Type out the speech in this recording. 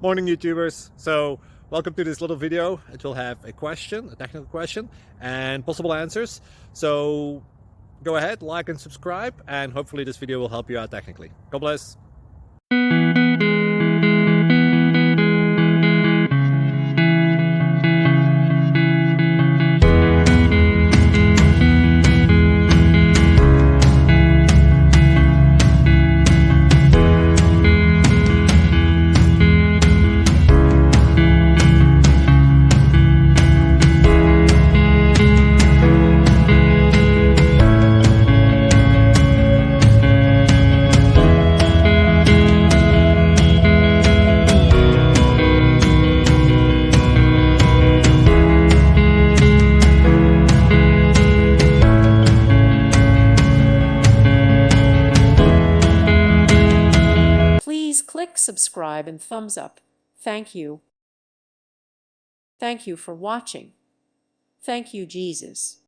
Morning YouTubers. So welcome to this little video. It will have a question, a technical question, and possible answers. So go ahead, like and subscribe, and hopefully this video will help you out technically. God bless. Please click subscribe and thumbs up. Thank you. Thank you for watching. Thank you, Jesus.